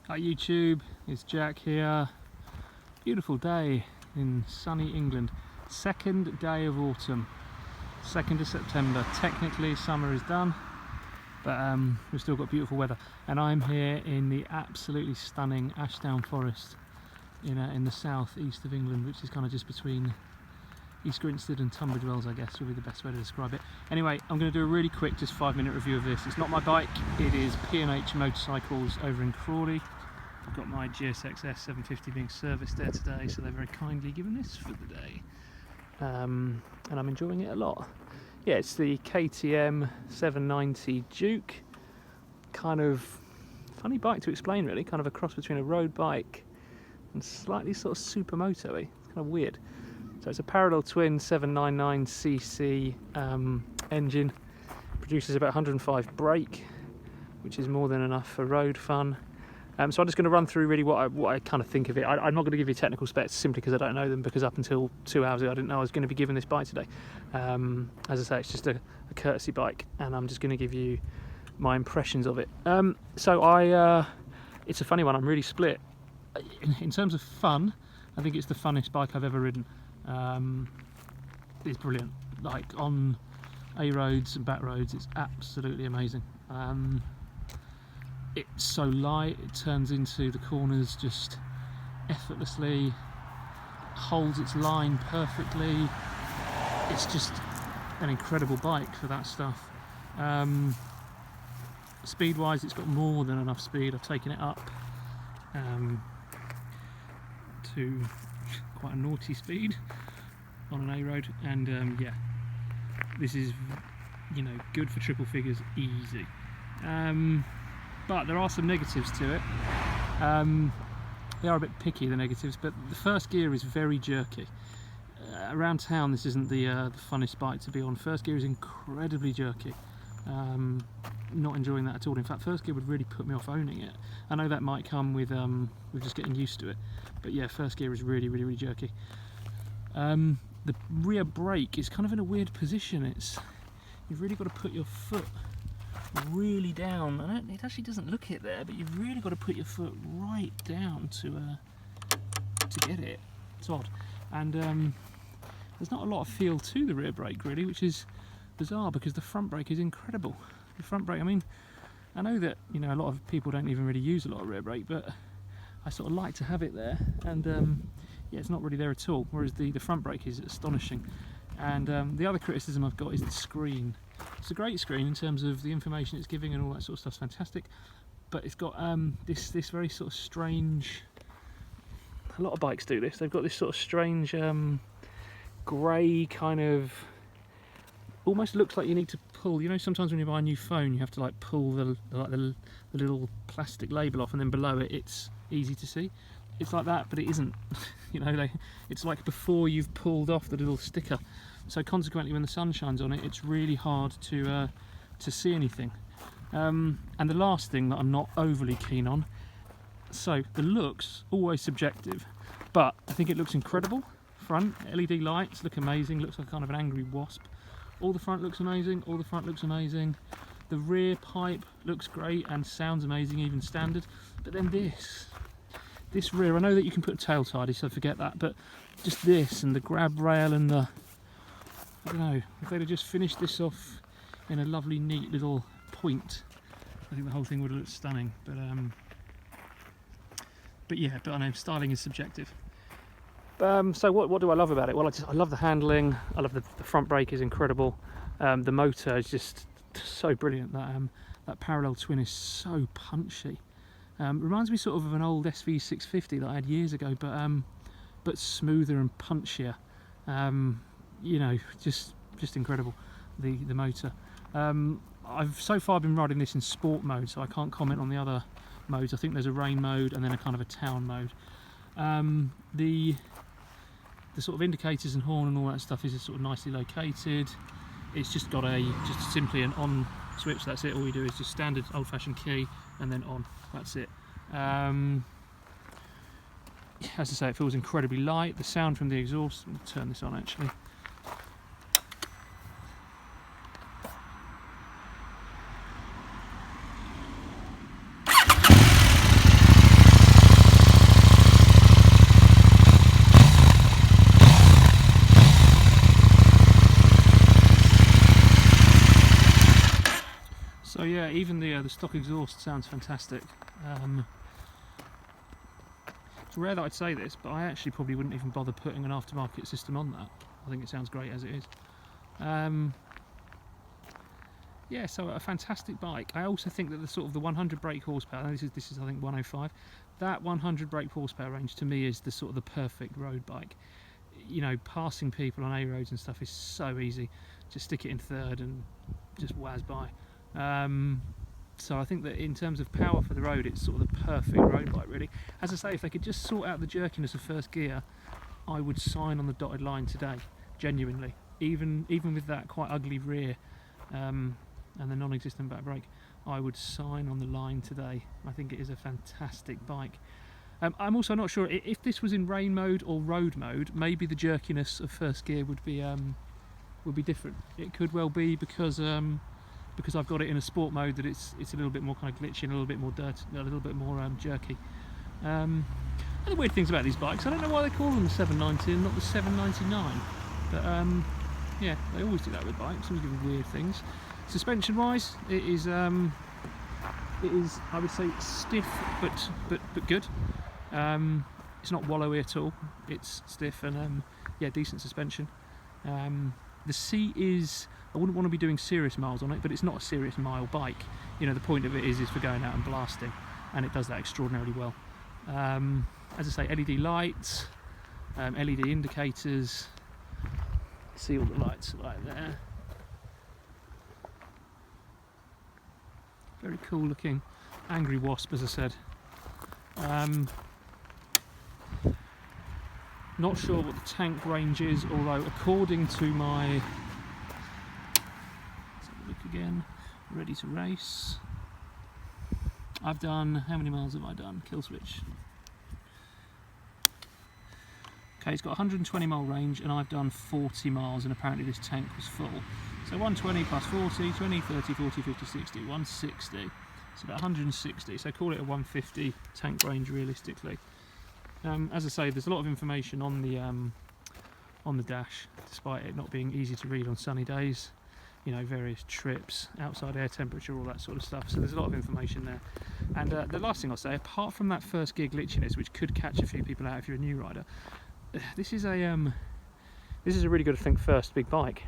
Hi YouTube, it's Jack here. Beautiful day in sunny England. Second day of autumn, 2nd of September. Technically summer is done, but we've still got beautiful weather. And I'm here in the absolutely stunning Ashdown forest in the south east of England, which is kind of just between East Grinstead and Tunbridge Wells, I guess would be the best way to describe it. Anyway, I'm going to do a really quick, just 5-minute review of this. It's not my bike, it is P&H Motorcycles over in Crawley. I've got my GSX-S 750 being serviced there today, so they're very kindly given this for the day. And I'm enjoying it a lot. Yeah, it's the KTM 790 Duke. Kind of funny bike to explain really, kind of a cross between a road bike and slightly sort of supermoto-y. It's kind of weird. So it's a parallel twin 799cc engine, produces about 105 brake, which is more than enough for road fun. So I'm just going to run through really what I kind of think of it. I'm not going to give you technical specs simply because I don't know them, because up until 2 hours ago I didn't know I was going to be given this bike today. As I say, it's just a courtesy bike, and I'm just going to give you my impressions of it. It's a funny one. I'm really split. In terms of fun, I think it's the funnest bike I've ever ridden. It's brilliant. Like on A roads and back roads, it's absolutely amazing. It's so light, it turns into the corners just effortlessly, holds its line perfectly. It's just an incredible bike for that stuff. Speed wise, it's got more than enough speed. I've taken it up to quite a naughty speed on an A road, and yeah, this is, you know, good for triple figures easy. But there are some negatives to it. They are a bit picky, the negatives, but the first gear is very jerky. Around town this isn't the funnest bike to be on. First gear is incredibly jerky. Not enjoying that at all. In fact, first gear would really put me off owning it. I know that might come with just getting used to it, but yeah, first gear is really jerky. The rear brake is kind of in a weird position. You've really got to put your foot really down. It actually doesn't look it there, but you've really got to put your foot right down to get it. It's odd, and there's not a lot of feel to the rear brake really, which is bizarre because the front brake is incredible. The front brake, I mean, I know that, you know, a lot of people don't even really use a lot of rear brake, but I sort of like to have it there, and yeah, it's not really there at all, whereas the front brake is astonishing. And the other criticism I've got is the screen. It's a great screen in terms of the information it's giving and all that sort of stuff's fantastic, but it's got this very sort of strange, a lot of bikes do this, they've got this sort of strange grey kind of, almost looks like you need to pull, you know, sometimes when you buy a new phone you have to like pull the little plastic label off, and then below it it's easy to see. It's like that, but it isn't. You know, it's like before you've pulled off the little sticker. So consequently, when the sun shines on it, it's really hard to see anything. And the last thing that I'm not overly keen on, so the looks, always subjective, but I think it looks incredible. Front LED lights look amazing. Looks like kind of an angry wasp. All the front looks amazing. All the front looks amazing. The rear pipe looks great and sounds amazing, even standard. But then this rear, I know that you can put a tail tidy, so forget that, but just this and the grab rail and the, I don't know, if they'd have just finished this off in a lovely neat little point, I think the whole thing would have looked stunning. But yeah, but I know styling is subjective. So what do I love about it? Well, I love the handling. I love the front brake is incredible. The motor is just so brilliant. That parallel twin is so punchy. Reminds me sort of an old SV650 that I had years ago, but smoother and punchier. You know, just incredible, the motor. I've so far been riding this in sport mode, so I can't comment on the other modes. I think there's a rain mode and then a kind of a town mode. The sort of indicators and horn and all that stuff is sort of nicely located. It's just got just simply an on switch. That's it. All you do is just standard old-fashioned key and then on. That's it. As I say, it feels incredibly light. The sound from the exhaust, I'll turn this on actually. the stock exhaust sounds fantastic. It's rare that I'd say this, but I actually probably wouldn't even bother putting an aftermarket system on that. I think it sounds great as it is. Yeah, so a fantastic bike. I also think that the sort of the 100 brake horsepower, this is I think 105, that 100 brake horsepower range to me is the sort of the perfect road bike. You know, passing people on A roads and stuff is so easy. Just stick it in third and just whiz by. So I think that in terms of power for the road, it's sort of the perfect road bike, really. As I say, if they could just sort out the jerkiness of first gear, I would sign on the dotted line today, genuinely. Even with that quite ugly rear and the non-existent back brake, I would sign on the line today. I think it is a fantastic bike. I'm also not sure if this was in rain mode or road mode. Maybe the jerkiness of first gear would be different. It could well be because I've got it in a sport mode that it's a little bit more kind of glitchy and a little bit more dirty, a little bit more jerky. And the weird things about these bikes, I don't know why they call them the 790 and not the 799, but yeah, they always do that with bikes. Always give them weird things. Suspension wise, it is I would say stiff but good. It's not wallowy at all. It's stiff and yeah, decent suspension. The seat is, I wouldn't want to be doing serious miles on it, but it's not a serious mile bike. You know, the point of it is for going out and blasting, and it does that extraordinarily well. As I say, LED lights, LED indicators. See all the lights right there. Very cool looking angry wasp, as I said. Not sure what the tank range is, although according to my, let's have a look again, ready to race, I've done, how many miles have I done? Kill switch. Okay, it's got 120 mile range and I've done 40 miles and apparently this tank was full. So 120 plus 40, 20, 30, 40, 50, 60, 160. It's about 160, so call it a 150 tank range realistically. As I say, there's a lot of information on the dash, despite it not being easy to read on sunny days. You know, various trips, outside air temperature, all that sort of stuff. So there's a lot of information there. And the last thing I'll say, apart from that first gear glitchiness, which could catch a few people out if you're a new rider, this is a really good think first big bike.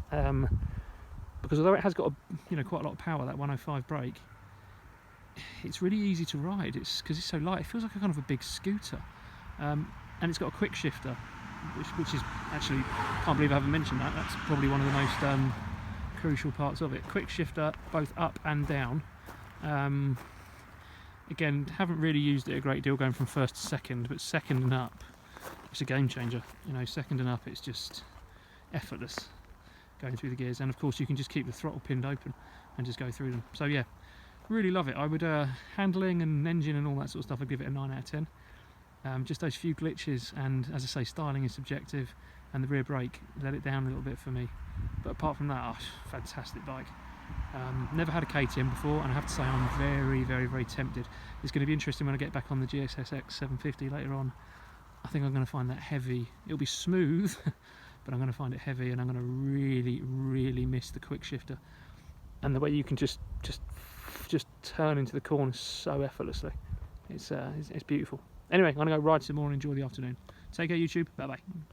Because although it has got quite a lot of power, that 105 brake, it's really easy to ride. It's because it's so light. It feels like a kind of a big scooter. And it's got a quick shifter, which is actually, can't believe I haven't mentioned that. That's probably one of the most crucial parts of it. Quick shifter, both up and down. Again, haven't really used it a great deal going from first to second, but second and up, it's a game changer. You know, second and up, it's just effortless going through the gears. And of course, you can just keep the throttle pinned open and just go through them. So yeah, really love it. I would handling and engine and all that sort of stuff, I'd give it a 9 out of 10. Just those few glitches, and as I say, styling is subjective, and the rear brake let it down a little bit for me. But apart from that, fantastic bike. Never had a KTM before, and I have to say I'm very, very, very tempted. It's going to be interesting when I get back on the GSSX 750 later on. I think I'm going to find that heavy. It'll be smooth, but I'm going to find it heavy, and I'm going to really, really miss the quick shifter and the way you can just turn into the corners so effortlessly. It's beautiful. Anyway, I'm going to go ride some more and enjoy the afternoon. Take care, YouTube. Bye bye.